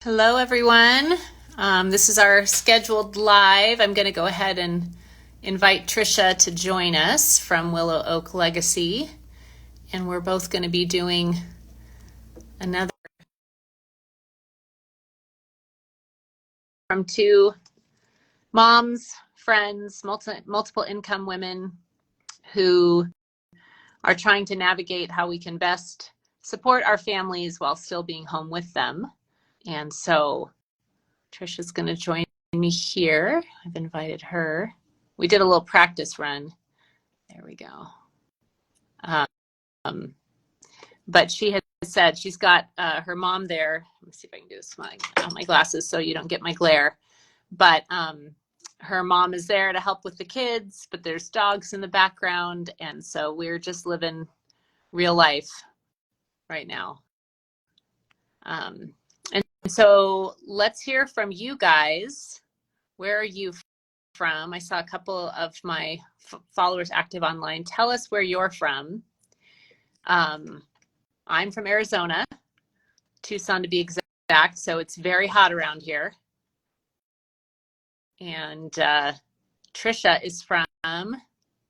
Hello, everyone. This is our scheduled live. I'm going to go ahead and invite Tricia to join us from Willow Oak Legacy. And we're both going to be doing another from two moms, friends, multiple income women who are trying to navigate how we can best support our families while still being home with them. And so Tricia's going to join me here. I've invited her. We did a little practice run. There we go. But she had said she's got her mom there. Let me see if I can do this with my glasses so you don't get my glare. But her mom is there to help with the kids, but there's dogs in the background. And so we're just living real life right now. And so let's hear from you guys. Where are you from? I saw a couple of my followers active online. Tell us where you're from. I'm from Arizona, Tucson to be exact, so it's very hot around here. And Tricia is from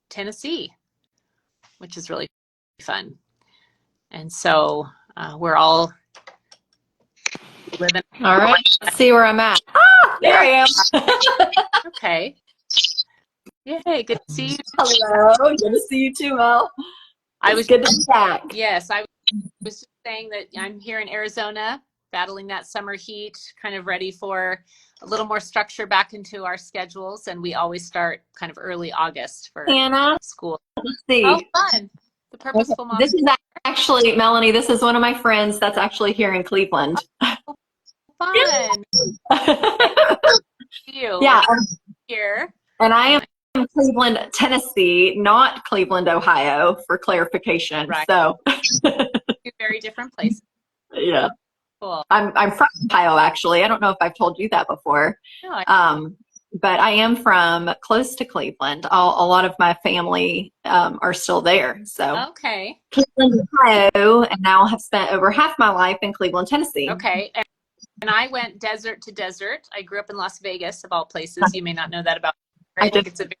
Tennessee, which is really fun. And so we're all living. All right, let's see where I'm at. Ah, there I am. Okay. Yay, good to see you. Hello, good to see you too, Mel. It's good to be back. Yes, I was just saying that I'm here in Arizona, battling that summer heat, kind of ready for a little more structure back into our schedules. And we always start kind of early August for Anna, school. let's see. Oh, fun. The Purposeful Mom. This is actually, Melanie, this is one of my friends that's actually here in Cleveland. Fun. You. Yeah. Here. And I am in Cleveland, Tennessee, not Cleveland, Ohio, for clarification. Right. So Two very different places. Yeah. Cool. I'm from Ohio, actually. I don't know if I've told you that before. No, but I am from close to Cleveland. A lot of my family are still there. So okay. Cleveland, Ohio, and now have spent over half my life in Cleveland, Tennessee. Okay. And I went desert to desert. I grew up in Las Vegas, of all places. You may not know that about me. I think it's a big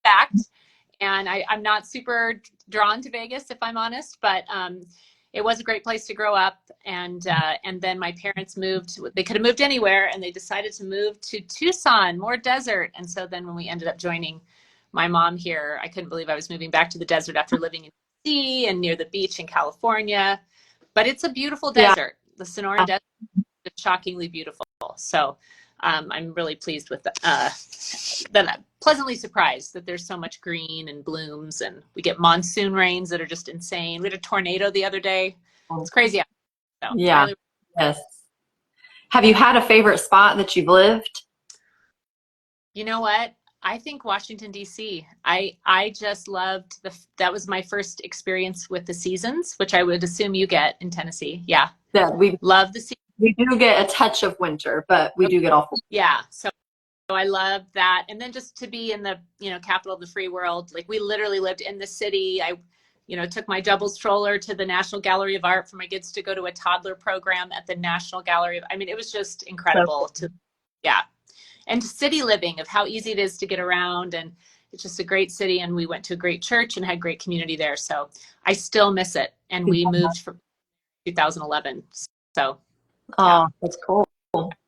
fact. And I'm not super drawn to Vegas, if I'm honest, but it was a great place to grow up. And then my parents moved. They could have moved anywhere, and they decided to move to Tucson, more desert. And so then when we ended up joining my mom here, I couldn't believe I was moving back to the desert after living in D.C. and near the beach in California. But it's a beautiful desert. Yeah. The Sonoran Desert is shockingly beautiful. So I'm really pleased with that. I'm pleasantly surprised that there's so much green and blooms, and we get monsoon rains that are just insane. We had a tornado the other day. It's crazy. So, yeah. Yes. Have you had a favorite spot that you've lived? You know what? I think Washington, D.C. I just loved that was my first experience with the seasons, which I would assume you get in Tennessee. Yeah. Yeah, we love the seasons. We do get a touch of winter, but we do get all four. Yeah. So I love that. And then just to be in the, capital of the free world, like we literally lived in the city. I, took my double stroller to the National Gallery of Art for my kids to go to a toddler program at the National Gallery. It was just incredible and to city living, of how easy it is to get around. And it's just a great city. And we went to a great church and had great community there. So I still miss it. And we moved from 2011. So. Oh, that's cool.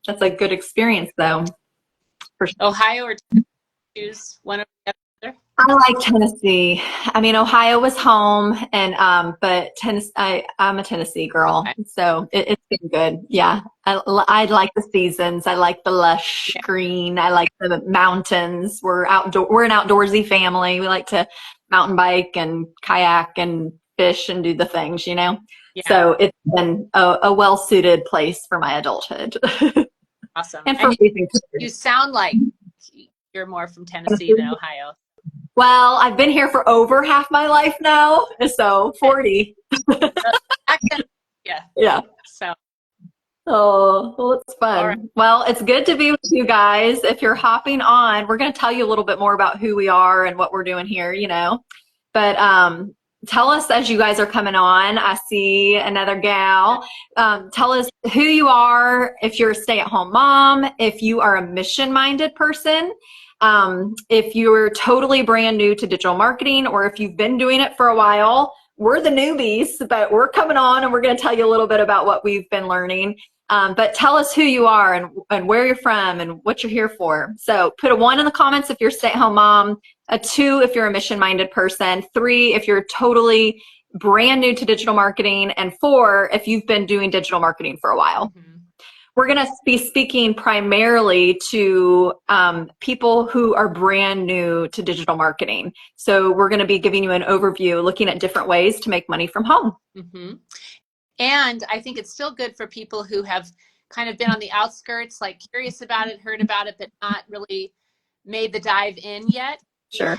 That's a good experience, though. For sure. Ohio or choose one or the other? I like Tennessee. Ohio was home, and but Tennessee. I'm a Tennessee girl, okay. So it's been good. Yeah, I like the seasons. I like the lush green. I like the mountains. We're an outdoorsy family. We like to mountain bike and kayak and fish and do the things, Yeah. So it's been a well-suited place for my adulthood. Awesome. And for you sound like you're more from Tennessee than Ohio. Well, I've been here for over half my life now, so 40. Yeah. So. Oh, well, it's fun. Right. Well, it's good to be with you guys. If you're hopping on, we're going to tell you a little bit more about who we are and what we're doing here, But tell us as you guys are coming on. I see another gal. Tell us who you are, if you're a stay-at-home mom, if you are a mission-minded person, if you're totally brand new to digital marketing, or if you've been doing it for a while. We're the newbies, but we're coming on and we're going to tell you a little bit about what we've been learning. But tell us who you are and where you're from and what you're here for. So put a 1 in the comments if you're a stay-at-home mom, a 2 if you're a mission-minded person, 3 if you're totally brand new to digital marketing, and 4 if you've been doing digital marketing for a while. Mm-hmm. We're going to be speaking primarily to people who are brand new to digital marketing. So we're going to be giving you an overview, looking at different ways to make money from home. Mm-hmm. And I think it's still good for people who have kind of been on the outskirts, like curious about it, heard about it, but not really made the dive in yet. Sure.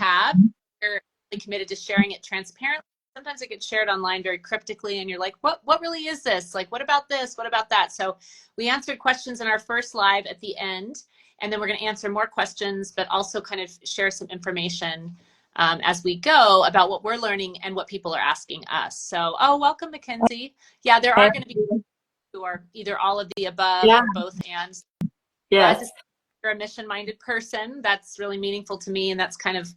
You're really committed to sharing it transparently. Sometimes it gets shared online very cryptically and you're like, what really is this? Like, what about this? What about that? So we answered questions in our first live at the end, and then we're going to answer more questions, but also kind of share some information as we go about what we're learning and what people are asking us. So, welcome, Mackenzie. Yeah, there are going to be people who are either all of the above or both and. Yes. You're a mission-minded person. That's really meaningful to me, and that's kind of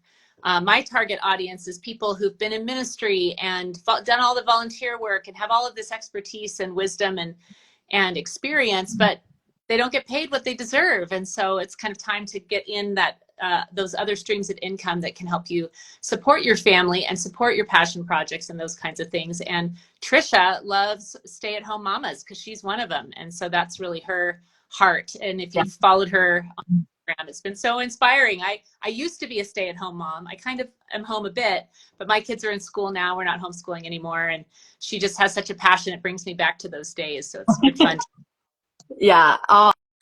my target audience is people who've been in ministry and done all the volunteer work and have all of this expertise and wisdom and experience, but they don't get paid what they deserve. And so it's kind of time to get in that those other streams of income that can help you support your family and support your passion projects and those kinds of things. And Tricia loves stay-at-home mamas because she's one of them. And so that's really her heart. And if you've followed her on Instagram, it's been so inspiring. I used to be a stay-at-home mom. I kind of am home a bit, but my kids are in school now. We're not homeschooling anymore. And she just has such a passion. It brings me back to those days. So it's good fun. Yeah.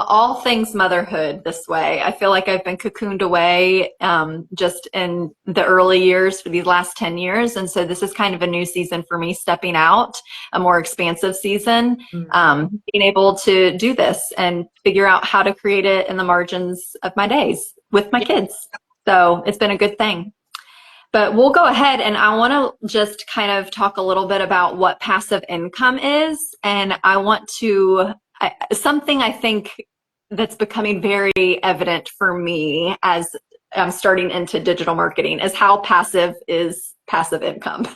All things motherhood this way. I feel like I've been cocooned away just in the early years for these last 10 years. And so this is kind of a new season for me, stepping out, a more expansive season, being able to do this and figure out how to create it in the margins of my days with my kids. So it's been a good thing. But we'll go ahead and I want to just kind of talk a little bit about what passive income is. And I want to something I think that's becoming very evident for me as I'm starting into digital marketing is how passive is passive income.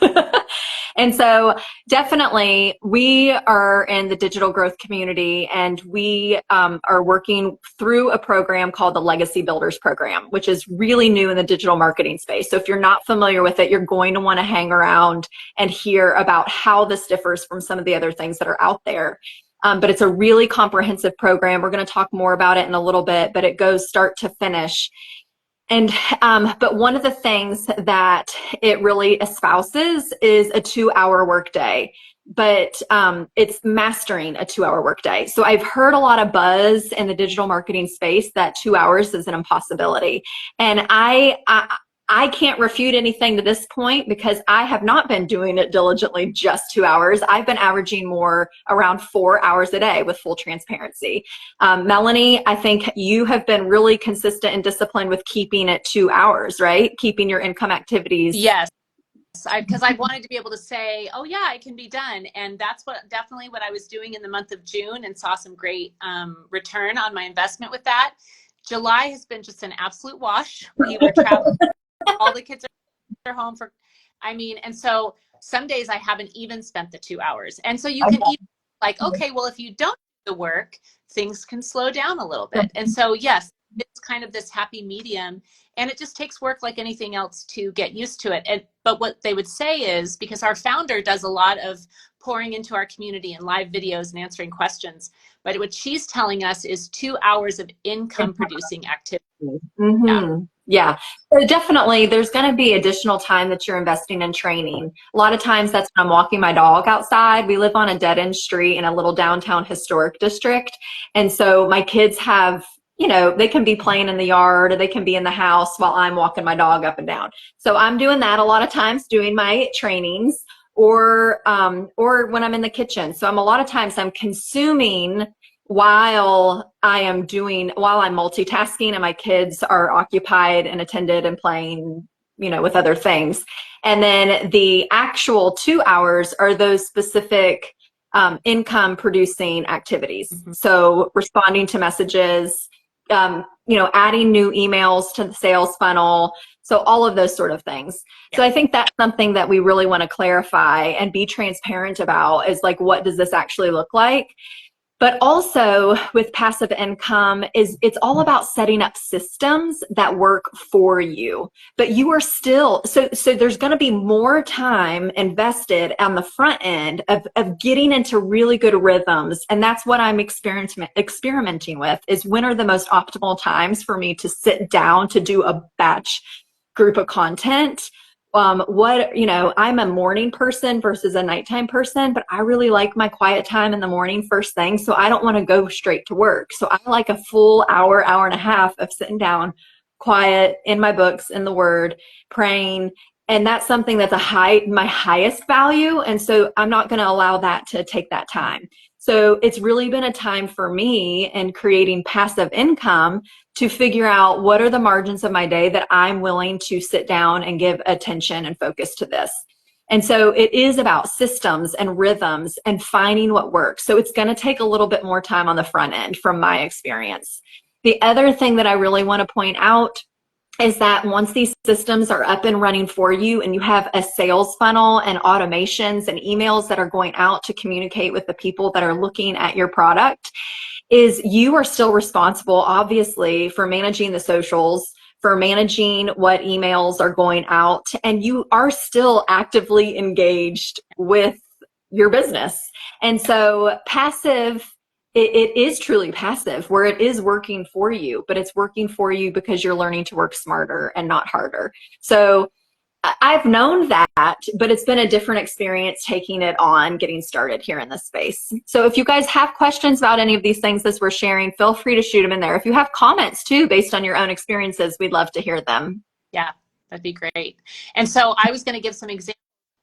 And so definitely we are in the digital growth community, and we are working through a program called the Legacy Builders Program, which is really new in the digital marketing space. So if you're not familiar with it, you're going to want to hang around and hear about how this differs from some of the other things that are out there. But it's a really comprehensive program. We're going to talk more about it in a little bit, but it goes start to finish. And but one of the things that it really espouses is a 2-hour workday, but it's mastering a 2-hour workday. So I've heard a lot of buzz in the digital marketing space that 2 hours is an impossibility. And I can't refute anything to this point because I have not been doing it diligently just 2 hours. I've been averaging more around 4 hours a day with full transparency. Melanie, I think you have been really consistent and disciplined with keeping it 2 hours, right? Keeping your income activities. Yes. Because I wanted to be able to say, oh yeah, it can be done. And that's definitely what I was doing in the month of June, and saw some great return on my investment with that. July has been just an absolute wash. We were traveling. All the kids are home and so some days I haven't even spent the 2 hours. And so you can even okay, well, if you don't do the work, things can slow down a little bit. And so, yes, it's kind of this happy medium, and it just takes work like anything else to get used to it. But what they would say is, because our founder does a lot of pouring into our community and live videos and answering questions, but what she's telling us is 2 hours of income producing activity. Mm-hmm. Yeah. So definitely there's going to be additional time that you're investing in training. A lot of times that's when I'm walking my dog outside. We live on a dead end street in a little downtown historic district. And so my kids have, they can be playing in the yard or they can be in the house while I'm walking my dog up and down. So I'm doing that a lot of times, doing my trainings or when I'm in the kitchen. So a lot of times I'm consuming while I'm multitasking and my kids are occupied and attended and playing, with other things. And then the actual 2 hours are those specific income producing activities. Mm-hmm. So responding to messages, adding new emails to the sales funnel. So all of those sort of things. Yeah. So I think that's something that we really want to clarify and be transparent about, is like, what does this actually look like? But also with passive income it's all about setting up systems that work for you. But you are still, so there's going to be more time invested on the front end of getting into really good rhythms. And that's what I'm experimenting with, is when are the most optimal times for me to sit down to do a batch group of content. I'm a morning person versus a nighttime person, but I really like my quiet time in the morning first thing. So I don't want to go straight to work. So I like a full hour, hour and a half of sitting down, quiet, in my books, in the Word, praying. And that's something that's my highest value. And so I'm not going to allow that to take that time. So it's really been a time for me in creating passive income to figure out what are the margins of my day that I'm willing to sit down and give attention and focus to this. And so it is about systems and rhythms and finding what works. So it's going to take a little bit more time on the front end from my experience. The other thing that I really want to point out is that once these systems are up and running for you and you have a sales funnel and automations and emails that are going out to communicate with the people that are looking at your product, is you are still responsible, obviously, for managing the socials, for managing what emails are going out, and you are still actively engaged with your business. And so passive, it is truly passive, where it is working for you, but it's working for you because you're learning to work smarter and not harder. So I've known that, but it's been a different experience taking it on, getting started here in this space. So if you guys have questions about any of these things as we're sharing, feel free to shoot them in there. If you have comments too, based on your own experiences, we'd love to hear them. Yeah, that'd be great. And so I was going to give some examples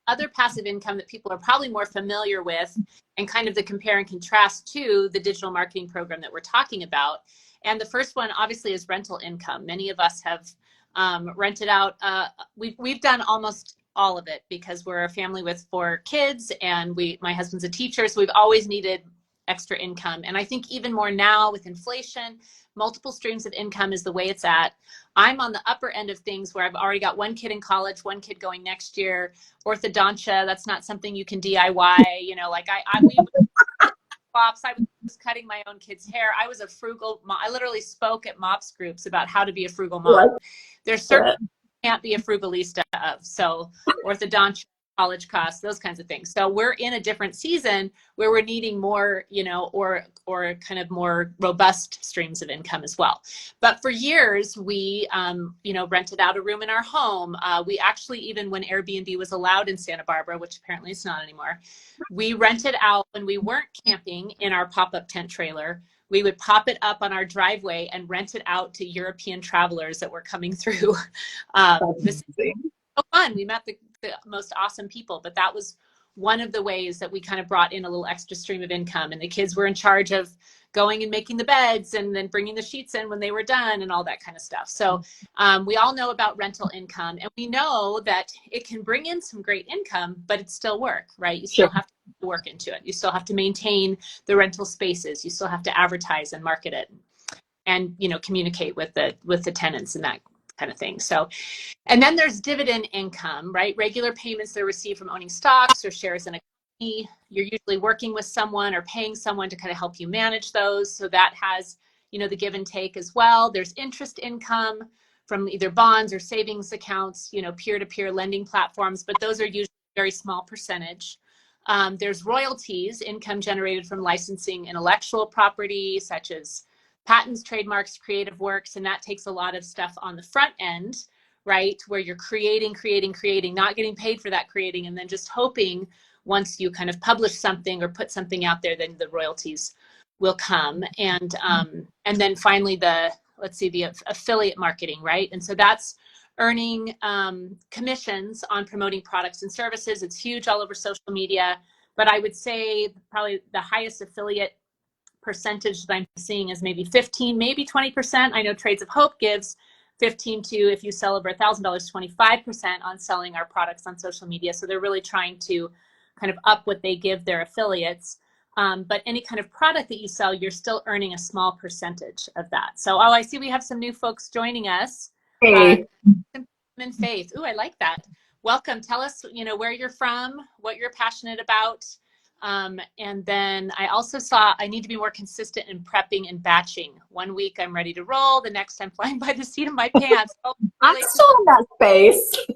of other passive income that people are probably more familiar with, and kind of the compare and contrast to the digital marketing program that we're talking about. And the first one obviously is rental income. Many of us have rented out. We've done almost all of it because we're a family with 4 kids, and my husband's a teacher, so we've always needed extra income. And I think even more now with inflation, multiple streams of income is the way it's at. I'm on the upper end of things where I've already got 1 kid in college, 1 kid going next year. Orthodontia, that's not something you can DIY. Mops. I was cutting my own kids' hair. I was a frugal mom. I literally spoke at mops groups about how to be a frugal mom. There's certain things you can't be a frugalista of. So orthodontia, college costs, those kinds of things. So we're in a different season where we're needing more, or kind of more robust streams of income as well. But for years, we, rented out a room in our home. We actually, even when Airbnb was allowed in Santa Barbara, which apparently it's not anymore, we rented out when we weren't camping in our pop-up tent trailer. We would pop it up on our driveway and rent it out to European travelers that were coming through. This is so fun. We met the most awesome people, but that was one of the ways that we kind of brought in a little extra stream of income. And the kids were in charge of going and making the beds and then bringing the sheets in when they were done and all that kind of stuff. So we all know about rental income, and we know that it can bring in some great income, but it's still work, right? You still have to work into it. You still have to maintain the rental spaces. You still have to advertise and market it, and communicate with the tenants and that kind of thing. So, and then there's dividend income, right? Regular payments that are received from owning stocks or shares in a company. You're usually working with someone or paying someone to kind of help you manage those. So that has, the give and take as well. There's interest income from either bonds or savings accounts, peer-to-peer lending platforms, but those are usually a very small percentage. There's royalties, income generated from licensing intellectual property, such as patents, trademarks, creative works, and that takes a lot of stuff on the front end, right? Where you're creating, not getting paid for that creating, and then just hoping once you kind of publish something or put something out there, then the royalties will come. And then finally the affiliate marketing, right? And so that's earning commissions on promoting products and services. It's huge all over social media, but I would say probably the highest affiliate percentage that I'm seeing is maybe 15, maybe 20%. I know Trades of Hope gives 15 to, if you sell over $1,000, 25% on selling our products on social media. So they're really trying to kind of up what they give their affiliates. But any kind of product that you sell, you're still earning a small percentage of that. So, oh, I see we have some new folks joining us. Hey. In faith. Ooh, I like that. Welcome. Tell us, where you're from, what you're passionate about. And then I also saw I need to be more consistent in prepping and batching. One week I'm ready to roll. The next I'm flying by the seat of my pants. Oh, I'm still in that space.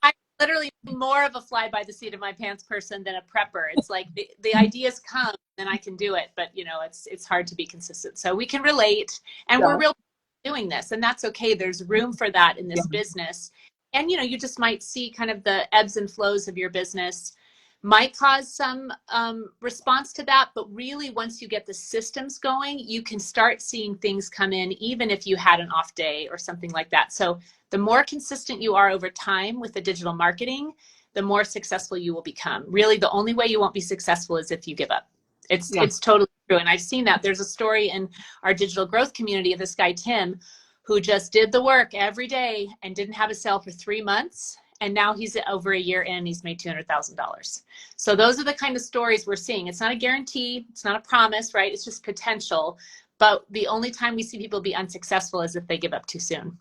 I'm literally more of a fly by the seat of my pants person than a prepper. It's like the ideas come and I can do it, but it's hard to be consistent. So we can relate, and we're real doing this, and that's okay. There's room for that in this business. And you just might see kind of the ebbs and flows of your business might cause some response to that, but really once you get the systems going, you can start seeing things come in even if you had an off day or something like that. So the more consistent you are over time with the digital marketing, the more successful you will become. Really, the only way you won't be successful is if you give up. It's totally true. And I've seen that. There's a story in our digital growth community of this guy, Tim, who just did the work every day and didn't have a sale for 3 months. And now he's over a year in, he's made $200,000. So those are the kind of stories we're seeing. It's not a guarantee. It's not a promise, right? It's just potential. But the only time we see people be unsuccessful is if they give up too soon.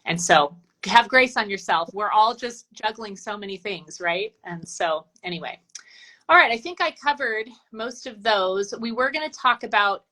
And so have grace on yourself. We're all just juggling so many things, right? And so anyway. All right, I think I covered most of those. We were going to talk about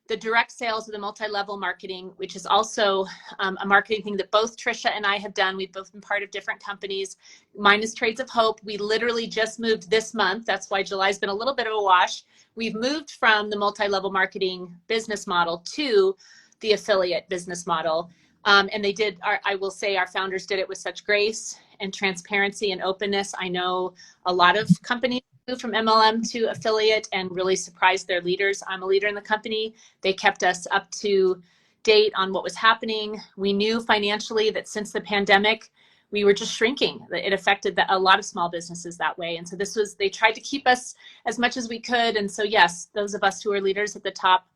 the direct sales of the multi-level marketing, which is also a marketing thing that both Tricia and I have done. We've both been part of different companies. Mine is Trades of Hope. We literally just moved this month. That's why July's been a little bit of a wash. We've moved from the multi-level marketing business model to the affiliate business model. And they did, I will say our founders did it with such grace and transparency and openness. I know a lot of companies moved from MLM to affiliate and really surprised their leaders. I'm a leader in the company. They kept us up to date on what was happening. We knew financially that since the pandemic, we were just shrinking. It affected a lot of small businesses that way. And so they tried to keep us as much as we could. And so yes, those of us who are leaders at the top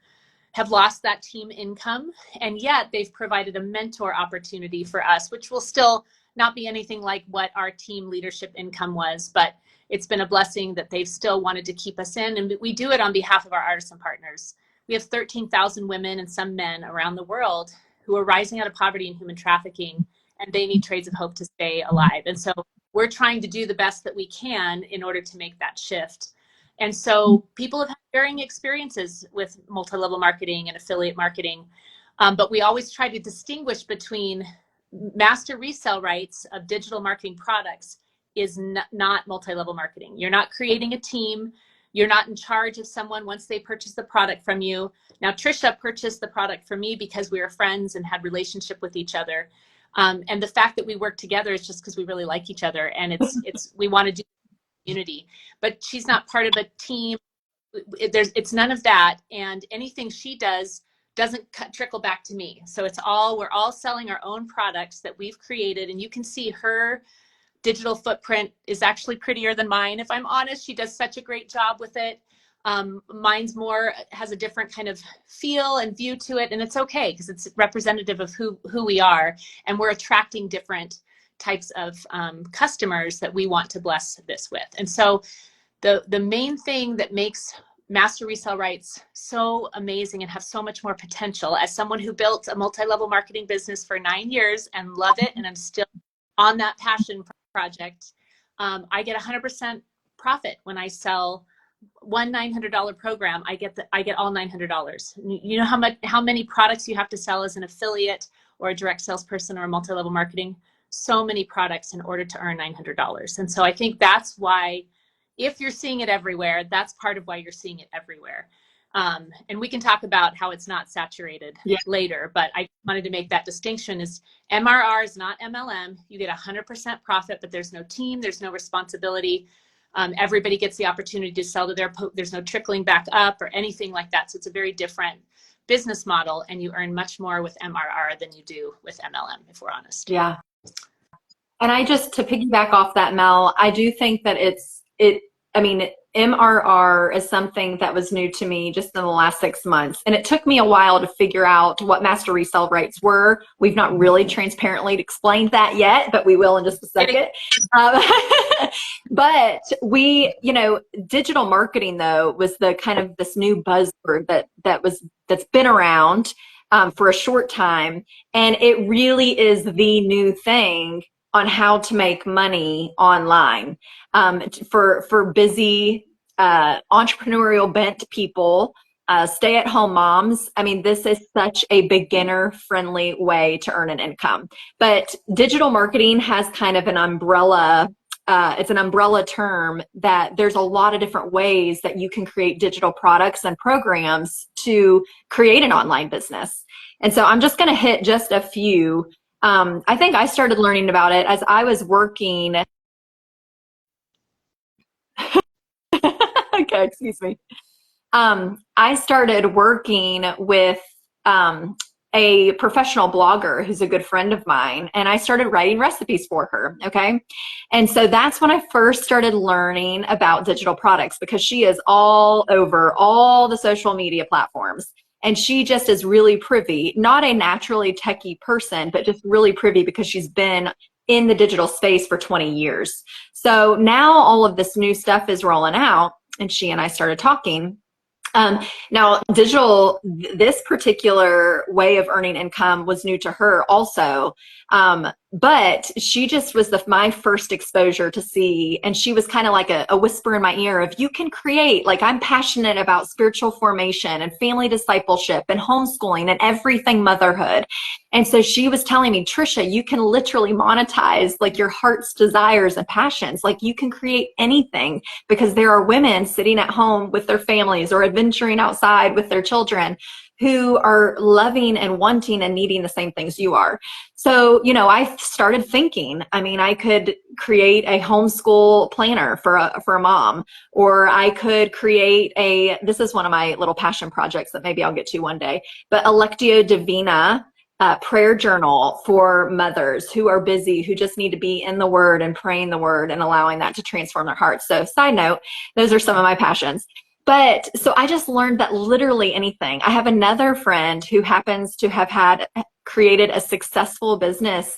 have lost that team income, and yet they've provided a mentor opportunity for us, which will still not be anything like what our team leadership income was, but it's been a blessing that they've still wanted to keep us in, and we do it on behalf of our artisan partners. We have 13,000 women and some men around the world who are rising out of poverty and human trafficking, and they need Trades of Hope to stay alive. And so we're trying to do the best that we can in order to make that shift. And so people have had varying experiences with multi-level marketing and affiliate marketing, but we always try to distinguish between master resell rights of digital marketing products is not multi-level marketing. You're not creating a team. You're not in charge of someone once they purchase the product from you. Now, Tricia purchased the product from me because we were friends and had relationship with each other. And the fact that we work together is just because we really like each other, and we want to do community, but she's not part of a team. It's none of that, and anything she does doesn't trickle back to me. So we're all selling our own products that we've created, and you can see her digital footprint is actually prettier than mine. If I'm honest, she does such a great job with it. Mine's has a different kind of feel and view to it, and it's okay because it's representative of who we are, and we're attracting different types of customers that we want to bless this with. And so the main thing that makes Master Resell Rights so amazing and have so much more potential, as someone who built a multi-level marketing business for 9 years and love it, and I'm still on that passion project, I get 100% profit when I sell one $900 program. I get all $900. You know how many products you have to sell as an affiliate or a direct salesperson or a multi-level marketing? So many products in order to earn $900. And so I think that's why, if you're seeing it everywhere, that's part of why you're seeing it everywhere. And we can talk about how it's not saturated later, but I wanted to make that distinction. Is MRR is not MLM. You get 100% profit, but there's no team, there's no responsibility. Everybody gets the opportunity to sell to there's no trickling back up or anything like that. So it's a very different business model, and you earn much more with MRR than you do with MLM, if we're honest. Yeah. And to piggyback off that, Mel, I do think that I mean, MRR is something that was new to me just in the last 6 months. And it took me a while to figure out what Master Resell Rights were. We've not really transparently explained that yet, but we will in just a second. But digital marketing though was the kind of this new buzzword that's been around for a short time. And it really is the new thing on how to make money online. For busy entrepreneurial bent people, stay-at-home moms. I mean, this is such a beginner-friendly way to earn an income. But digital marketing has kind of an umbrella. It's an umbrella term that there's a lot of different ways that you can create digital products and programs to create an online business. And so I'm just going to hit just a few. I think I started learning about it as I was working. Okay, excuse me. I started working with a professional blogger who's a good friend of mine, and I started writing recipes for her, okay? And so that's when I first started learning about digital products, because she is all over all the social media platforms. And she just is really privy, not a naturally techie person, but just really privy because she's been in the digital space for 20 years. So now all of this new stuff is rolling out, and she and I started talking. Now, this particular way of earning income was new to her also. But she just was my first exposure to see, and she was kind of like a whisper in my ear of, you can create, like, I'm passionate about spiritual formation and family discipleship and homeschooling and everything motherhood. And so she was telling me, Tricia, you can literally monetize like your heart's desires and passions. Like, you can create anything, because there are women sitting at home with their families or adventuring outside with their children who are loving and wanting and needing the same things you are. So, I started thinking, I mean, I could create a homeschool planner for a mom, or I could create this is one of my little passion projects that maybe I'll get to one day, but Electio Divina, prayer journal for mothers who are busy, who just need to be in the Word and praying the Word and allowing that to transform their hearts. So side note, those are some of my passions. But so I just learned that literally anything. I have another friend who happens to have created a successful business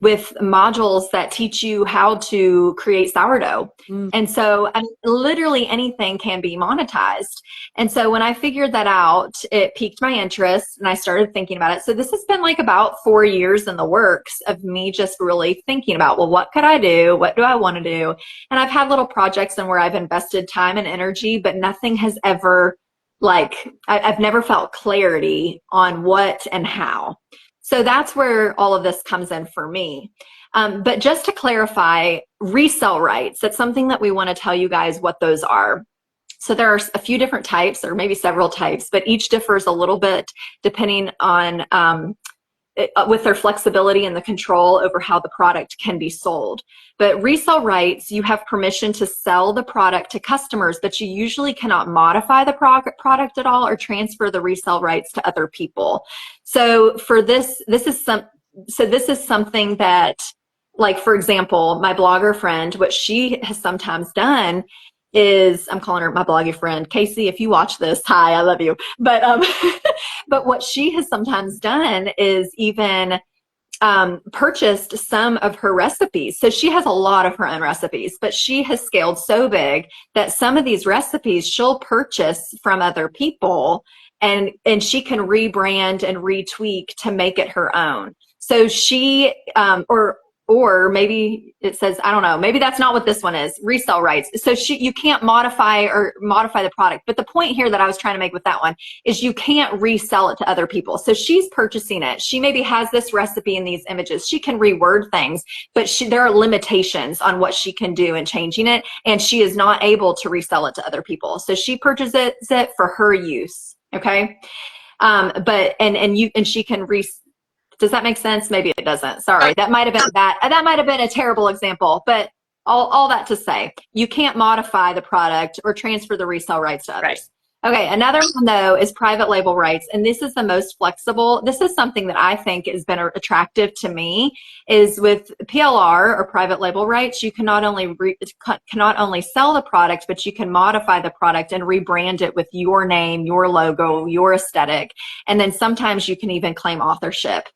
with modules that teach you how to create sourdough. And so literally anything can be monetized. And so when I figured that out, it piqued my interest and I started thinking about it. So this has been like about 4 years in the works of me just really thinking about, well, what could I do? What do I want to do? And I've had little projects and where I've invested time and energy, but nothing has ever, I've never felt clarity on what and how. So that's where all of this comes in for me. But just to clarify, resell rights, that's something that we want to tell you guys what those are. So there are a few different types, or maybe several types, but each differs a little bit depending on with their flexibility and the control over how the product can be sold. But resell rights, you have permission to sell the product to customers, but you usually cannot modify the product at all or transfer the resell rights to other people. So for this is something that, like, for example, my blogger friend, what she has sometimes done is, I'm calling her my bloggy friend, Casey, if you watch this, hi, I love you. But but what she has sometimes done is even purchased some of her recipes. So she has a lot of her own recipes, but she has scaled so big that some of these recipes she'll purchase from other people, and she can rebrand and retweak to make it her own. So she, or maybe it says, I don't know, maybe that's not what this one is, resell rights. So you can't modify the product. But the point here that I was trying to make with that one is you can't resell it to other people. So she's purchasing it. She maybe has this recipe in these images. She can reword things, but there are limitations on what she can do in changing it. And she is not able to resell it to other people. So she purchases it for her use. Okay. But she can does that make sense? Maybe it doesn't. Sorry, that might have been a terrible example, but all that to say, you can't modify the product or transfer the resale rights to others. Okay, another one though is private label rights, and this is the most flexible. This is something that I think has been attractive to me. Is with PLR or private label rights, you can not only sell the product, but you can modify the product and rebrand it with your name, your logo, your aesthetic, and then sometimes you can even claim authorship.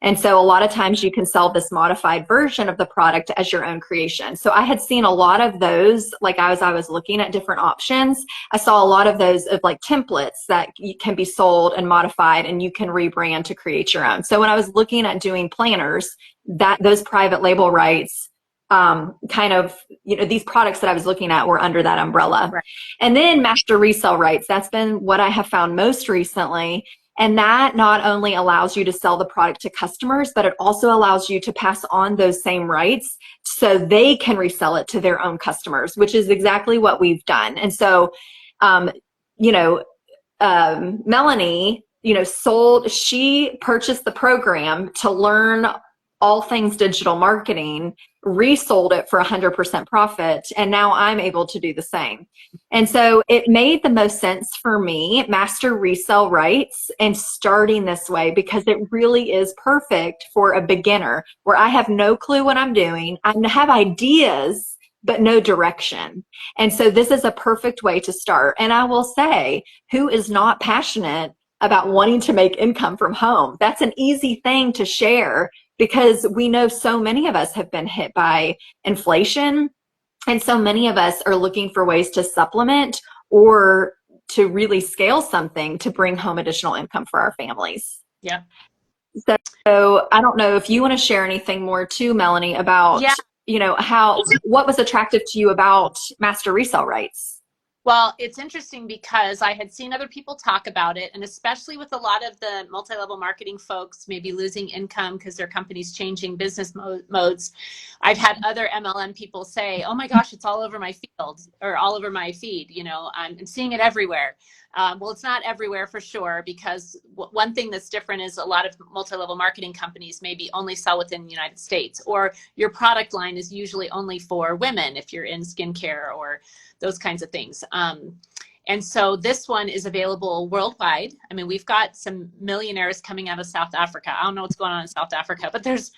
And so a lot of times you can sell this modified version of the product as your own creation. So I had seen a lot of those, like as I was looking at different options, I saw a lot of those of like templates that can be sold and modified and you can rebrand to create your own. So when I was looking at doing planners, that those private label rights, kind of, these products that I was looking at were under that umbrella. Right. And then master resell rights, that's been what I have found most recently. And that not only allows you to sell the product to customers, but it also allows you to pass on those same rights so they can resell it to their own customers, which is exactly what we've done. And so, Melanie, she purchased the program to learn all things digital marketing, resold it for 100% profit, and now I'm able to do the same. And so it made the most sense for me, Master Resell Rights, and starting this way because it really is perfect for a beginner where I have no clue what I'm doing. I have ideas, but no direction. And so this is a perfect way to start. And I will say, who is not passionate about wanting to make income from home? That's an easy thing to share because we know so many of us have been hit by inflation, and so many of us are looking for ways to supplement or to really scale something to bring home additional income for our families. Yeah. So I don't know if you want to share anything more too, Melanie, about, what was attractive to you about Master Resell Rights? Well, it's interesting because I had seen other people talk about it, and especially with a lot of the multi-level marketing folks maybe losing income because their company's changing business modes. I've had other MLM people say, oh my gosh, it's all over my field or all over my feed. I'm seeing it everywhere. Well, it's not everywhere for sure, because one thing that's different is a lot of multi-level marketing companies maybe only sell within the United States, or your product line is usually only for women if you're in skincare or those kinds of things. And so this one is available worldwide. I mean, we've got some millionaires coming out of South Africa. I don't know what's going on in South Africa, but there's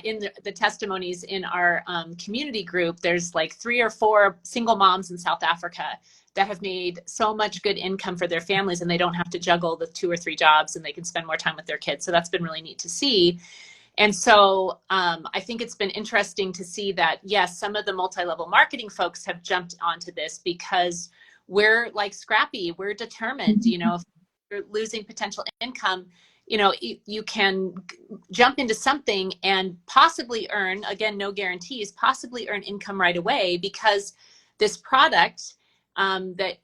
in the testimonies in our community group, there's like 3 or 4 single moms in South Africa that have made so much good income for their families, and they don't have to juggle the 2 or 3 jobs, and they can spend more time with their kids. So that's been really neat to see. And so I think it's been interesting to see that, yes, some of the multi-level marketing folks have jumped onto this because we're like scrappy, we're determined. If you're losing potential income, you can jump into something and possibly earn, again, no guarantees, possibly earn income right away, because this product that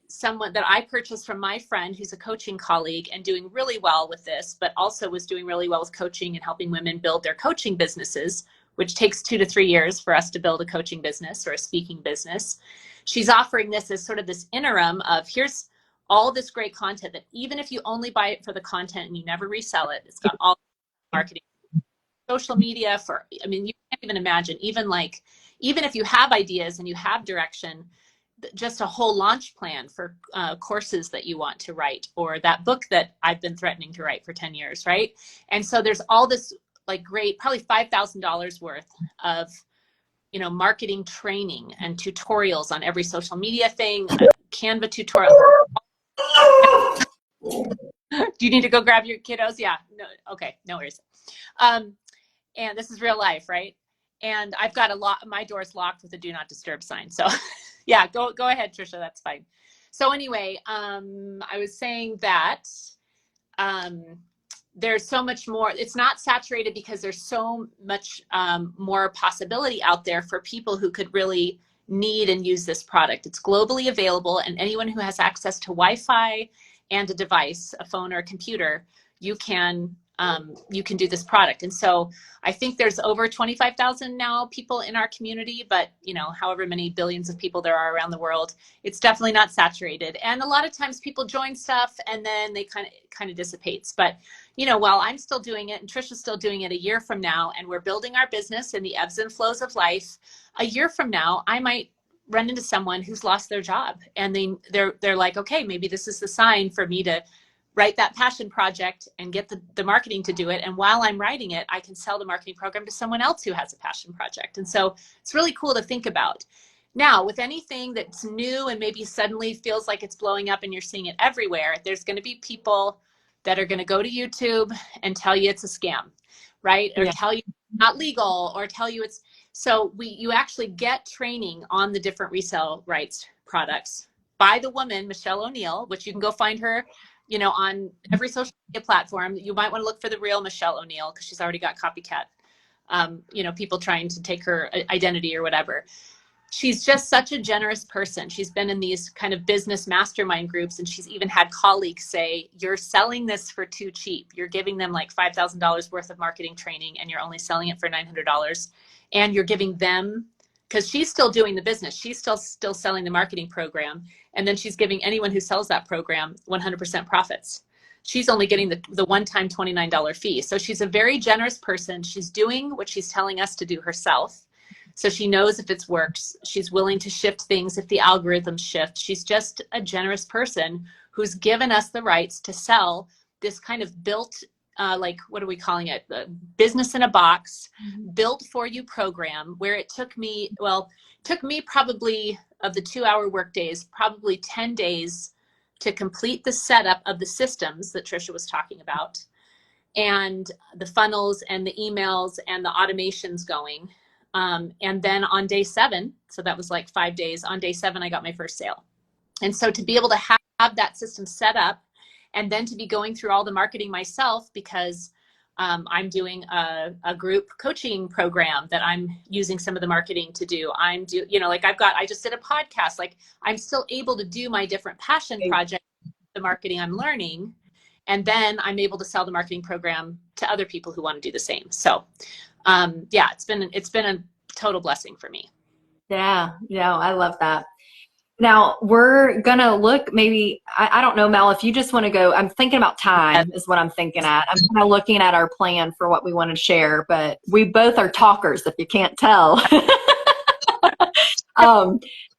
I purchased from my friend who's a coaching colleague and doing really well with this, but also was doing really well with coaching and helping women build their coaching businesses, which takes 2 to 3 years for us to build a coaching business or a speaking business. She's offering this as sort of this interim of, here's all this great content that even if you only buy it for the content and you never resell it, it's got all marketing, social media you can't even imagine, even if you have ideas and you have direction, just a whole launch plan for courses that you want to write, or that book that I've been threatening to write for 10 years, right? And so there's all this like great, probably $5,000 worth of, marketing training and tutorials on every social media thing, Canva tutorial. Do you need to go grab your kiddos? Yeah, no, okay, no worries. And this is real life, right? And I've got my door's locked with a do not disturb sign. So yeah, go ahead, Tricia, that's fine. So anyway, I was saying that there's so much more. It's not saturated because there's so much more possibility out there for people who could really need and use this product. It's globally available, and anyone who has access to Wi-Fi and a device, a phone or a computer, you can do this product. And so I think there's over 25,000 now people in our community, but however many billions of people there are around the world, it's definitely not saturated. And a lot of times people join stuff and then they kind of dissipates. But while I'm still doing it and Tricia's still doing it a year from now, and we're building our business in the ebbs and flows of life, a year from now, I might run into someone who's lost their job, and they're like, okay, maybe this is the sign for me to write that passion project and get the marketing to do it. And while I'm writing it, I can sell the marketing program to someone else who has a passion project. And so it's really cool to think about. Now, with anything that's new and maybe suddenly feels like it's blowing up and you're seeing it everywhere, there's going to be people that are going to go to YouTube and tell you it's a scam, right? Or tell you it's not legal, or tell you it's, so you actually get training on the different resale rights products by the woman, Michelle O'Neill, which you can go find her, you know, on every social media platform. You might want to look for the real Michelle O'Neill, because she's already got copycat, you know, people trying to take her identity or whatever. She's just such a generous person. She's been in these kind of business mastermind groups, and she's even had colleagues say, you're selling this for too cheap. You're giving them like $5,000 worth of marketing training, and you're only selling it for $900. And you're giving them, because she's still doing the business, she's still selling the marketing program, and then she's giving anyone who sells that program 100% profits. She's only getting the one-time $29 fee. So she's a very generous person. She's doing what she's telling us to do herself. So she knows if it works. She's willing to shift things if the algorithms shift. She's just a generous person who's given us the rights to sell this kind of built, like, what are we calling it? Business in a box, built for you program, where it took me, probably, of the 2-hour work days, probably 10 days to complete the setup of the systems that Tricia was talking about, and the funnels and the emails and the automations going. And then on day 7, so that was like 5 days, on day 7, I got my first sale. And so to be able to have that system set up, and then to be going through all the marketing myself, because I'm doing a group coaching program that I'm using some of the marketing to do. You know, like I just did a podcast, like I'm still able to do my different passion projects, the marketing I'm learning, and then I'm able to sell the marketing program to other people who want to do the same. So yeah, it's been a total blessing for me. Yeah, I love that. Now we're gonna look, maybe, I don't know, Mel, if you just want to go. I'm thinking about time is what I'm thinking at. I'm kind of looking at our plan for what we want to share, but we both are talkers, if you can't tell.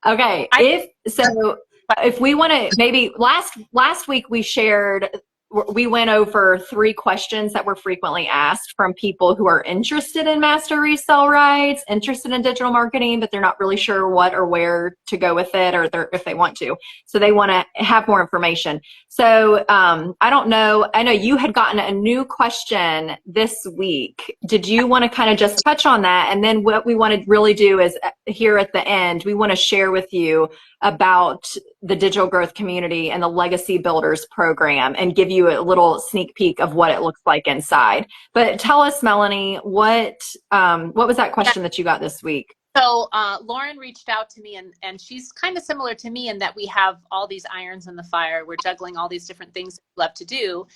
Okay, if we want to, maybe last week we went over 3 questions that were frequently asked from people who are interested in Master Resell Rights, interested in digital marketing, but they're not really sure what or where to go with it, or if they want to. So they want to have more information. So I don't know. I know you had gotten a new question this week. Did you want to kind of just touch on that? And then what we want to really do is, here at the end, we want to share with you about the digital growth community and the Legacy Builders program, and give you a little sneak peek of what it looks like inside. But tell us, Melanie, what was that question that you got this week? So Lauren reached out to me, and she's kind of similar to me in that we have all these irons in the fire. We're juggling all these different things we love to do.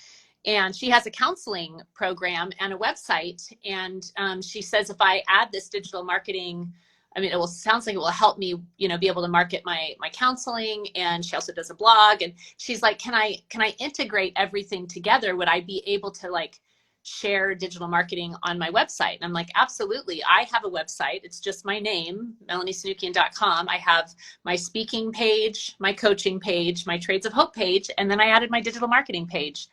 And she has a counseling program and a website. And she says, if I add this digital marketing, I mean, sounds like it will help me, you know, be able to market my counseling. And she also does a blog. And she's like, can I integrate everything together? Would I be able to like share digital marketing on my website? And I'm like, absolutely. I have a website. It's just my name, melaniesanukian.com. I have my speaking page, my coaching page, my Trades of Hope page, and then I added my digital marketing page.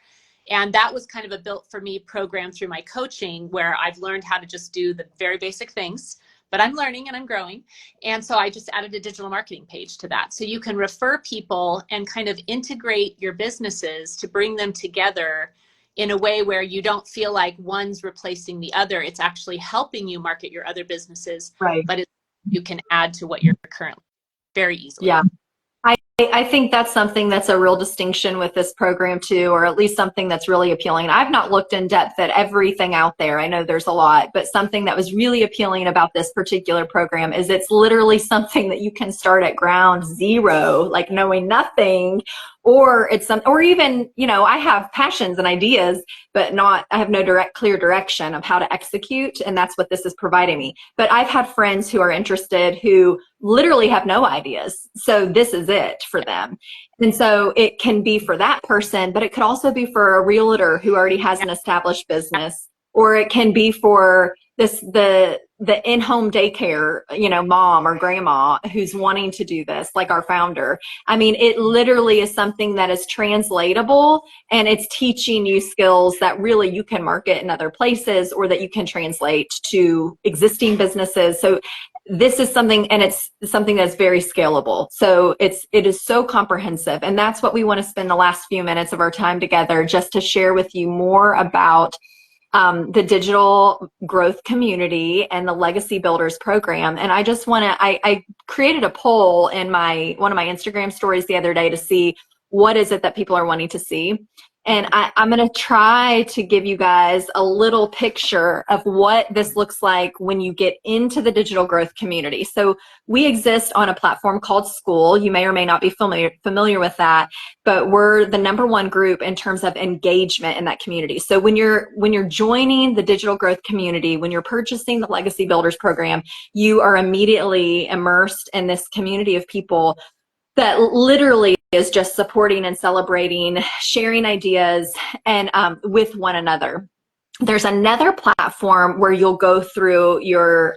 And that was kind of a built for me program through my coaching, where I've learned how to just do the very basic things, but I'm learning and I'm growing. And so I just added a digital marketing page to that. So you can refer people and kind of integrate your businesses to bring them together in a way where you don't feel like one's replacing the other. It's actually helping you market your other businesses, right? But you can add to what you're currently very easily. Yeah. I think that's something that's a real distinction with this program too, or at least something that's really appealing. I've not looked in depth at everything out there. I know there's a lot, but something that was really appealing about this particular program is it's literally something that you can start at ground zero, like knowing nothing, or even, you know, I have passions and ideas, but I have no clear direction of how to execute. And that's what this is providing me. But I've had friends who are interested who literally have no ideas. So this is it for them. And so it can be for that person, but it could also be for a realtor who already has an established business, or it can be for the the in-home daycare, mom or grandma who's wanting to do this, like our founder. I mean, it literally is something that is translatable, and it's teaching you skills that really you can market in other places, or that you can translate to existing businesses. So this is something, and it's something that's very scalable. So it is so comprehensive. And that's what we want to spend the last few minutes of our time together, just to share with you more about the digital growth community and the Legacy Builders program. And I just want to, I created a poll in one of my Instagram stories the other day to see what is it that people are wanting to see. And I'm going to try to give you guys a little picture of what this looks like when you get into the digital growth community. So we exist on a platform called School. You may or may not be familiar with that, but we're the #1 group in terms of engagement in that community. So when you're joining the digital growth community, when you're purchasing the Legacy Builders program, you are immediately immersed in this community of people that literally is just supporting and celebrating, sharing ideas, and with one another. There's another platform where you'll go through your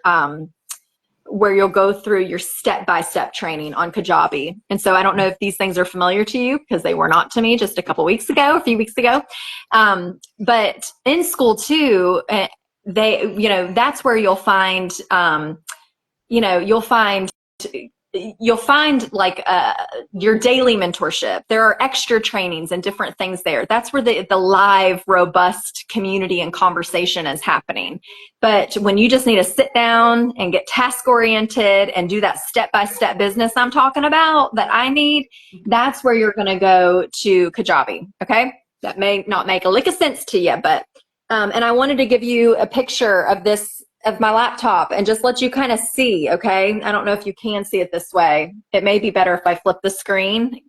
step-by-step training on Kajabi. And so I don't know if these things are familiar to you, because they were not to me just a few weeks ago. But in School too, that's where you'll find, you'll find like your daily mentorship. There are extra trainings and different things there. That's where the live, robust community and conversation is happening. But when you just need to sit down and get task oriented and do that step-by-step business I'm talking about that I need, that's where you're going to go to Kajabi. Okay. That may not make a lick of sense to you, but, and I wanted to give you a picture of my laptop and just let you kind of see, okay? I don't know if you can see it this way. It may be better if I flip the screen.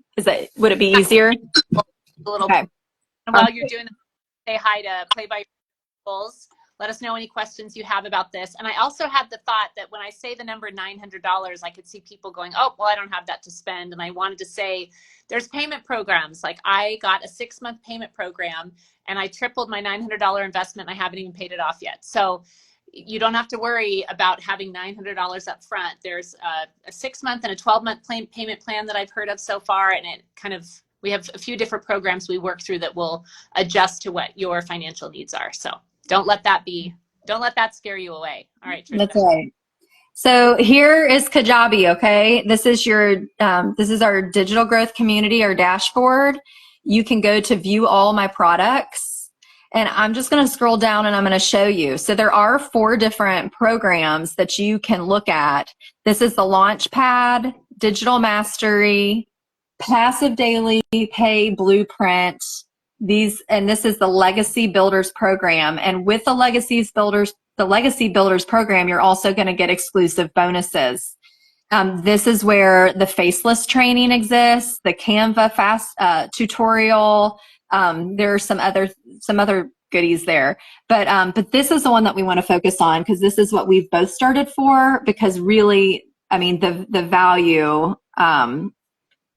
Would it be easier? A little. Okay. And while you're doing that, say hi to Play by Your Rules. Let us know any questions you have about this. And I also had the thought that when I say the number $900, I could see people going, oh, well, I don't have that to spend. And I wanted to say there's payment programs. Like I got a 6-month payment program and I tripled my $900 investment and I haven't even paid it off yet. So you don't have to worry about having $900 up front. There's a 6-month and a 12-month payment plan that I've heard of so far. And we have a few different programs we work through that will adjust to what your financial needs are. So don't let that scare you away. All right, Tricia. That's right. So here is Kajabi, okay? This is our digital growth community, our dashboard. You can go to view all my products. And I'm just going to scroll down and I'm going to show you. So there are 4 different programs that you can look at. This is the Launchpad, Digital Mastery, Passive Daily Pay Blueprint. This is the Legacy Builders program. And with the Legacy Builders program, you're also going to get exclusive bonuses. This is where the faceless training exists, the Canva fast tutorial. There are some other goodies there, but this is the one that we want to focus on because this is what we've both started for. Because really, I mean, the value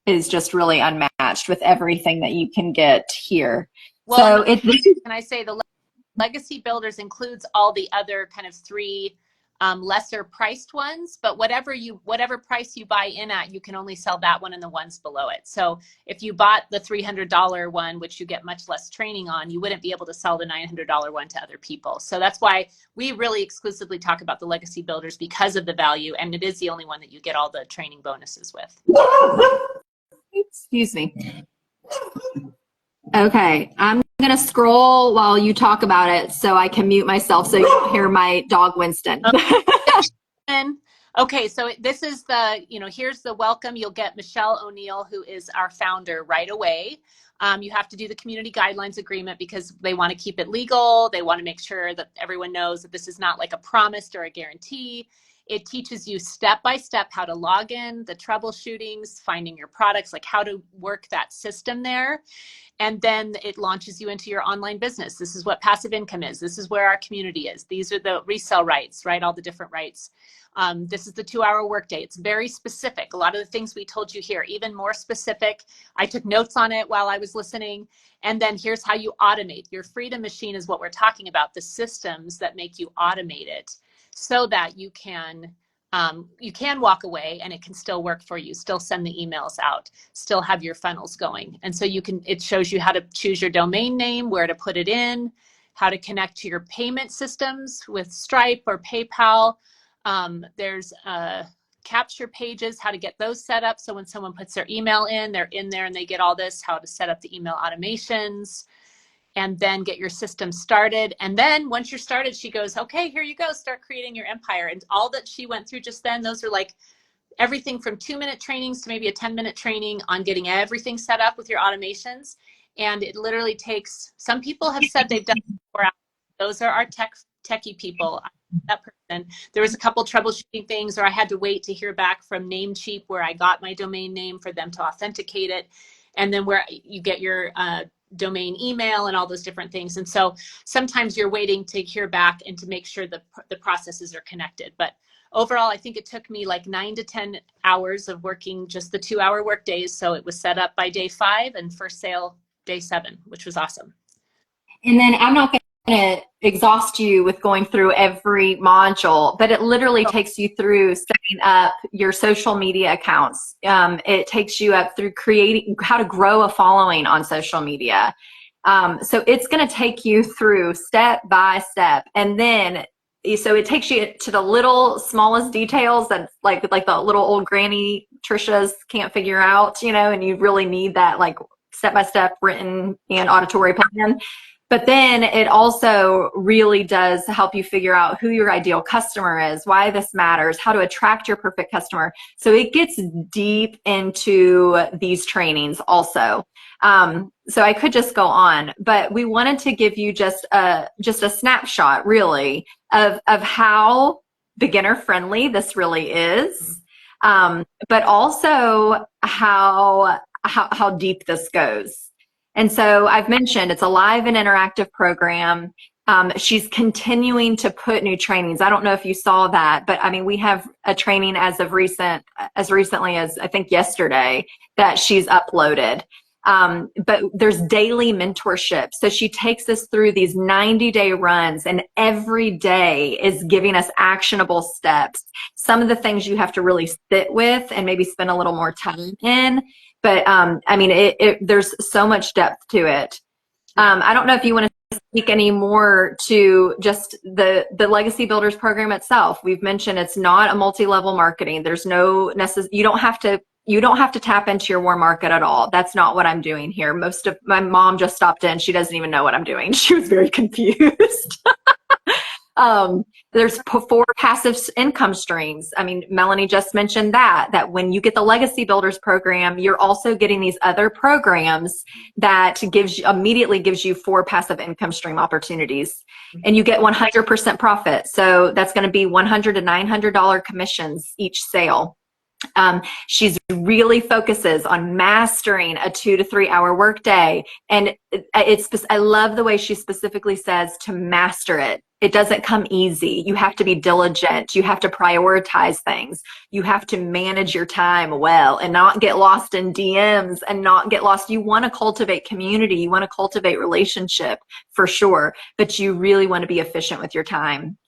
is just really unmatched with everything that you can get here. Well, so can I say the Legacy Builders includes all the other kind of 3 lesser priced ones, but whatever price you buy in at, you can only sell that one and the ones below it. So if you bought the $300 one, which you get much less training on, you wouldn't be able to sell the $900 one to other people. So that's why we really exclusively talk about the Legacy Builders, because of the value, and it is the only one that you get all the training bonuses with. Excuse me. Okay, I'm going to scroll while you talk about it so I can mute myself so you don't hear my dog Winston. Okay, so this is here's the welcome. You'll get Michelle O'Neill, who is our founder, right away. You have to do the community guidelines agreement because they want to keep it legal. They want to make sure that everyone knows that this is not like a promise or a guarantee. It teaches you step by step how to log in, the troubleshootings, finding your products, like how to work that system there. And then it launches you into your online business. This is what passive income is. This is where our community is. These are the resell rights, right? All the different rights. This is the 2-hour workday. It's very specific. A lot of the things we told you here, even more specific. I took notes on it while I was listening. And then here's how you automate. Your freedom machine is what we're talking about, the systems that make you automate it. so that you can walk away and it can still work for you, still send the emails out, still have your funnels going. And so it shows you how to choose your domain name, where to put it in, how to connect to your payment systems with Stripe or PayPal. There's capture pages, how to get those set up. So when someone puts their email in, they're in there and they get all this, how to set up the email automations, and then get your system started. And then once you're started, she goes, okay, here you go, start creating your empire. And all that she went through just then, those are like everything from 2-minute trainings to maybe a 10-minute training on getting everything set up with your automations. And it literally takes, some people have said they've done 4 hours. Those are our techie people. That person. There was a couple troubleshooting things, or I had to wait to hear back from Namecheap where I got my domain name for them to authenticate it. And then where you get your domain email and all those different things. And so sometimes you're waiting to hear back and to make sure the processes are connected. But overall, I think it took me like 9 to 10 hours of working just the 2-hour work days. So it was set up by day 5 and first sale day 7, which was awesome. And then I'm not going to exhaust you with going through every module, but it literally takes you through setting up your social media accounts. It takes you up through creating how to grow a following on social media. So it's going to take you through step by step. And then, so it takes you to the little smallest details that like the little old granny Tricia's can't figure out, you know, and you really need that like step-by-step written and auditory plan. But then it also really does help you figure out who your ideal customer is, why this matters, how to attract your perfect customer. So it gets deep into these trainings also. So I could just go on, but we wanted to give you just a snapshot really of how beginner friendly this really is. But also how deep this goes. And so I've mentioned it's a live and interactive program. She's continuing to put new trainings. I don't know if you saw that, but I mean, we have a training as recently as I think yesterday that she's uploaded. But there's daily mentorship. So she takes us through these 90-day runs, and every day is giving us actionable steps. Some of the things you have to really sit with and maybe spend a little more time in. But I mean, there's so much depth to it. I don't know if you want to speak any more to just the Legacy Builders program itself. We've mentioned it's not a multi-level marketing. There's no you don't have to tap into your warm market at all. That's not what I'm doing here. My mom just stopped in. She doesn't even know what I'm doing. She was very confused. There's 4 passive income streams. I mean, Melanie just mentioned that when you get the Legacy Builders program, you're also getting these other programs that immediately gives you 4 passive income stream opportunities, and you get 100% profit. So that's going to be $100 to $900 commissions each sale. She's really focuses on mastering a 2 to 3 hour workday. And I love the way she specifically says to master it. It doesn't come easy. You have to be diligent. You have to prioritize things. You have to manage your time well and not get lost in DMs and not get lost. You want to cultivate community. You want to cultivate relationship for sure, but you really want to be efficient with your time.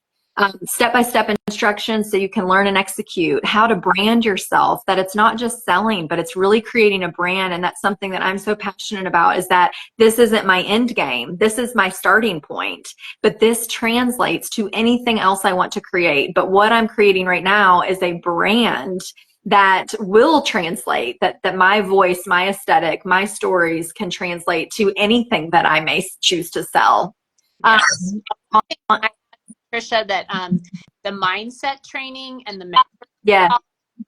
Step-by-step instructions so you can learn and execute how to brand yourself, that it's not just selling, but it's really creating a brand. And that's something that I'm so passionate about, is that this isn't my end game. This is my starting point, but this translates to anything else I want to create. But what I'm creating right now is a brand that will translate, that my voice, my aesthetic, my stories can translate to anything that I may choose to sell. Yes. Tricia, that the mindset training and the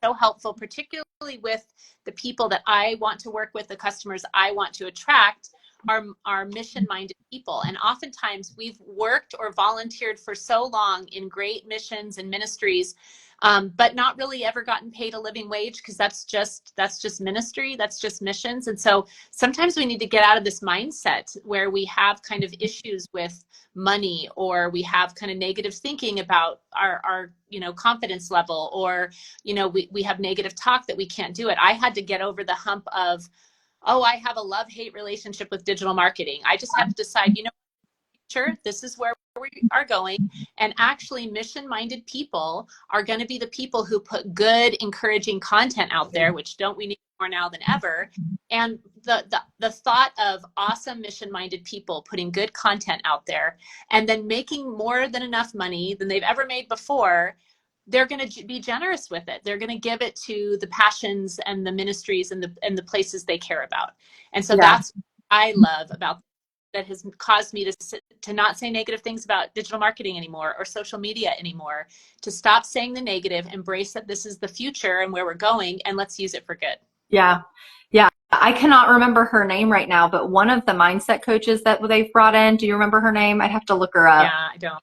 so helpful, particularly with the people that I want to work with, the customers I want to attract are mission-minded people. And oftentimes we've worked or volunteered for so long in great missions and ministries, but not really ever gotten paid a living wage, because that's just ministry, that's just missions. And so sometimes we need to get out of this mindset where we have kind of issues with money, or we have kind of negative thinking about our confidence level, or we have negative talk that we can't do it. I had to get over the hump of, I have a love-hate relationship with digital marketing. I just had to decide, future. This is where we are going. And actually, mission-minded people are going to be the people who put good, encouraging content out there, which don't we need more now than ever. And the thought of awesome mission-minded people putting good content out there and then making more than enough money than they've ever made before, they're going to be generous with it. They're going to give it to the passions and the ministries and the places they care about. And so that's what I love about that has caused me to not say negative things about digital marketing anymore or social media anymore, to stop saying the negative, embrace that this is the future and where we're going, and let's use it for good. Yeah. Yeah. I cannot remember her name right now, but one of the mindset coaches that they've brought in, do you remember her name? I'd have to look her up. Yeah, I don't.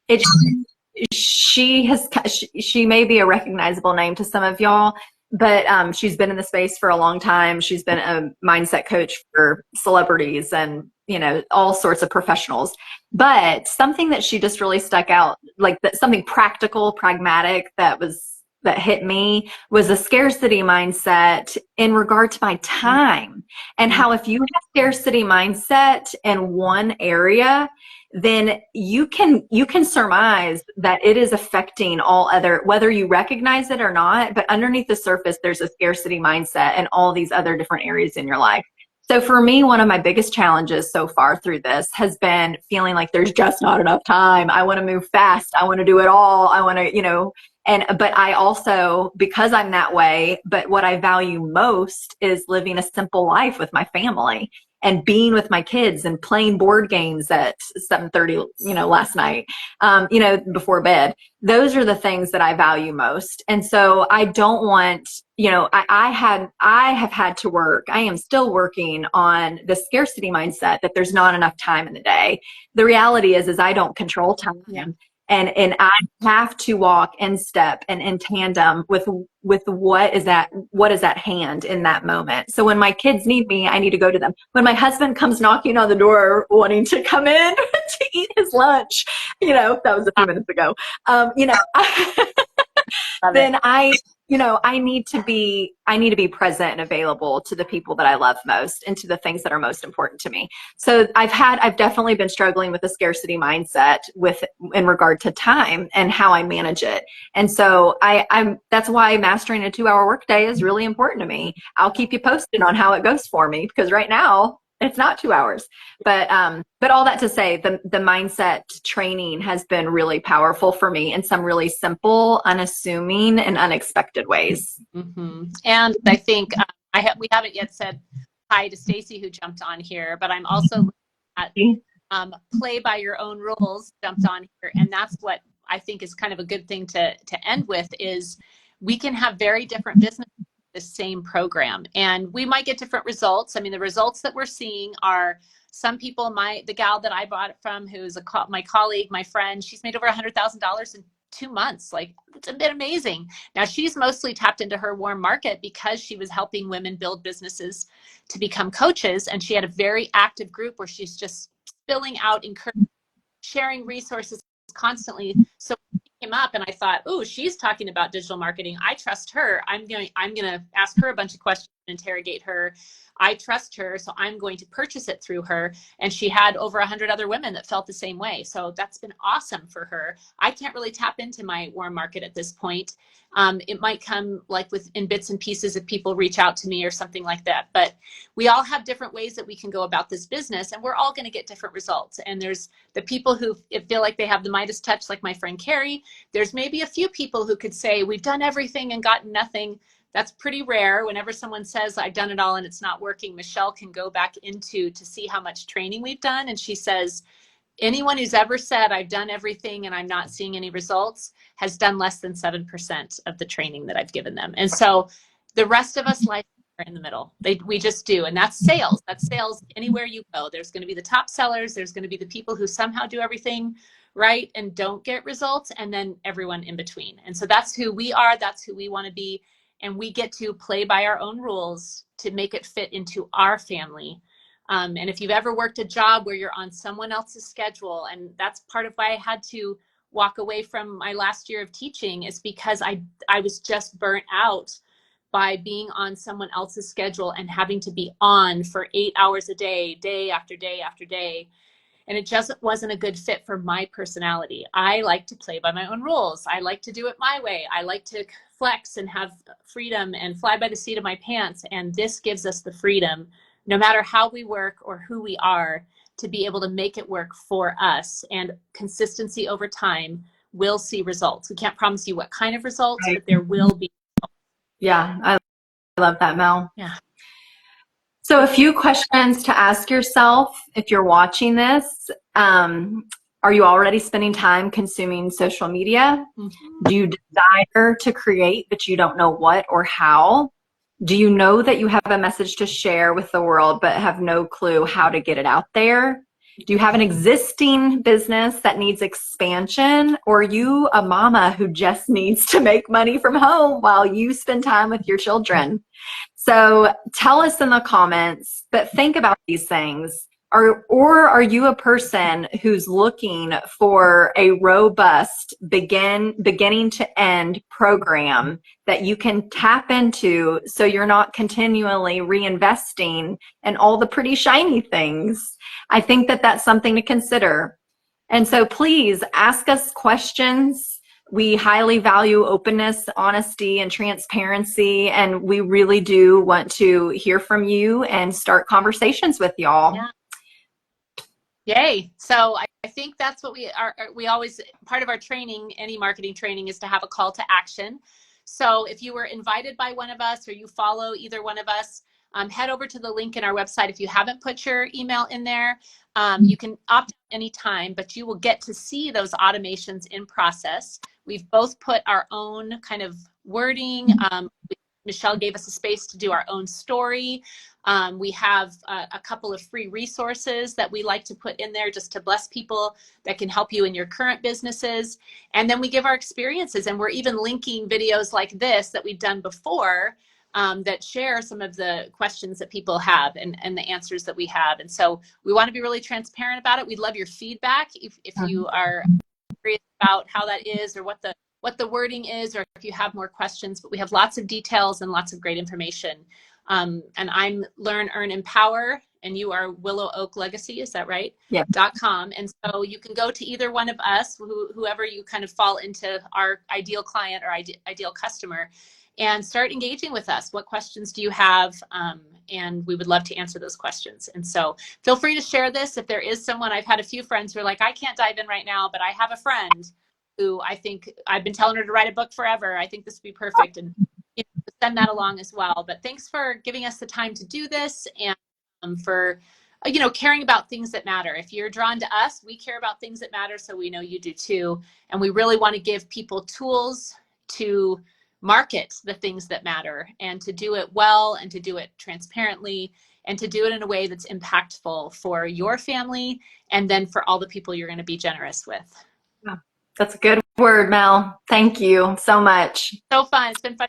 She may be a recognizable name to some of y'all, but she's been in the space for a long time. She's been a mindset coach for celebrities and, you know, all sorts of professionals. But something that she just really stuck out, like something practical, pragmatic that hit me was a scarcity mindset in regard to my time, and how if you have scarcity mindset in one area, then you can surmise that it is affecting all other, whether you recognize it or not, but underneath the surface, there's a scarcity mindset in all these other different areas in your life. So for me, one of my biggest challenges so far through this has been feeling like there's just not enough time. I want to move fast. I want to do it all. I want to, you know, but I also, because I'm that way, but what I value most is living a simple life with my family and being with my kids and playing board games at 7:30, you know, last night, you know, before bed. Those are the things that I value most. And so I don't want, you know, I have had to work. I am still working on the scarcity mindset that there's not enough time in the day. The reality is I don't control time. Yeah. And I have to walk in step and in tandem with what is at hand in that moment. So when my kids need me, I need to go to them. When my husband comes knocking on the door wanting to come in to eat his lunch, you know, that was a few minutes ago. You know, then I need to be present and available to the people that I love most and to the things that are most important to me. So I've definitely been struggling with a scarcity mindset in regard to time and how I manage it. And so that's why mastering a 2-hour workday is really important to me. I'll keep you posted on how it goes for me, because right now it's not 2 hours, but all that to say, the mindset training has been really powerful for me in some really simple, unassuming, and unexpected ways. Mm-hmm. And I think we haven't yet said hi to Stacy, who jumped on here, but I'm also at play by your own rules jumped on here, and that's what I think is kind of a good thing to end with, is we can have very different businesses the same program, and we might get different results. I mean, the results that we're seeing are some people, the gal that I bought it from, who's my colleague, my friend, she's made over $100,000 in 2 months. Like, it's a bit amazing. Now, she's mostly tapped into her warm market because she was helping women build businesses to become coaches, and she had a very active group where she's just spilling out, sharing resources constantly. So came up and I thought, oh, she's talking about digital marketing. I trust her. I'm going to ask her a bunch of questions, interrogate her. I trust her, so I'm going to purchase it through her. And she had over 100 other women that felt the same way. So that's been awesome for her. I can't really tap into my warm market at this point. It might come like in bits and pieces if people reach out to me or something like that. But we all have different ways that we can go about this business, and we're all going to get different results. And there's the people who feel like they have the Midas touch, like my friend Carrie. There's maybe a few people who could say, we've done everything and gotten nothing. That's pretty rare. Whenever someone says, I've done it all and it's not working, Michelle can go back to see how much training we've done. And she says, anyone who's ever said, I've done everything and I'm not seeing any results, has done less than 7% of the training that I've given them. And so the rest of us like are in the middle. We just do. And that's sales. That's sales anywhere you go. There's going to be the top sellers. There's going to be the people who somehow do everything right and don't get results, and then everyone in between. And so that's who we are. That's who we want to be. And we get to play by our own rules to make it fit into our family. And if you've ever worked a job where you're on someone else's schedule, and that's part of why I had to walk away from my last year of teaching, is because I was just burnt out by being on someone else's schedule and having to be on for 8 hours a day, day after day after day. and it just wasn't a good fit for my personality. I like to play by my own rules. I like to do it my way. I like to flex and have freedom and fly by the seat of my pants. And this gives us the freedom, no matter how we work or who we are, to be able to make it work for us. And consistency over time will see results. We can't promise you what kind of results, but there will be. Yeah, I love that, Mel. Yeah. So a few questions to ask yourself if you're watching this. Are you already spending time consuming social media? Mm-hmm. Do you desire to create, but you don't know what or how? Do you know that you have a message to share with the world, but have no clue how to get it out there? Do you have an existing business that needs expansion? Or are you a mama who just needs to make money from home while you spend time with your children? So tell us in the comments, but think about these things. Or are you a person who's looking for a robust beginning to end program that you can tap into so you're not continually reinvesting in all the pretty shiny things? I think that that's something to consider. And so please ask us questions. We highly value openness, honesty, and transparency, and we really do want to hear from you and start conversations with y'all. Yeah. Yay. So I think that's what we always, part of our training, any marketing training, is to have a call to action. So if you were invited by one of us or you follow either one of us, head over to the link in our website. If you haven't put your email in there, you can opt out anytime, but you will get to see those automations in process. We've both put our own kind of wording. Michelle gave us a space to do our own story. We have a couple of free resources that we like to put in there just to bless people that can help you in your current businesses. And then we give our experiences, and we're even linking videos like this that we've done before that share some of the questions that people have and the answers that we have. And so we want to be really transparent about it. We'd love your feedback if you are curious about how that is or what the wording is, or if you have more questions. But we have lots of details and lots of great information. And I'm Learn, Earn, Empower, and you are Willow Oak Legacy, is that right? Yeah. .com. And so you can go to either one of us, whoever you kind of fall into our ideal client or ideal customer, and start engaging with us. What questions do you have? And we would love to answer those questions. And so feel free to share this. If there is someone, I've had a few friends who are like, I can't dive in right now, but I have a friend who I think I've been telling her to write a book forever. I think this would be perfect. And send that along as well. But thanks for giving us the time to do this, and for caring about things that matter. If you're drawn to us, we care about things that matter, so we know you do too. And we really want to give people tools to market the things that matter, and to do it well, and to do it transparently, and to do it in a way that's impactful for your family, and then for all the people you're going to be generous with. Yeah, that's a good word, Mel. Thank you so much. So fun. It's been fun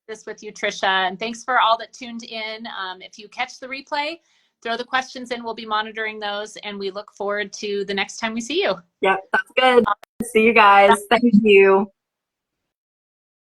this with you, Tricia, and thanks for all that tuned in. If you catch the replay, throw the questions in. We'll be monitoring those, and we look forward to the next time we see you. Yep, that's good. See you guys. Thank you.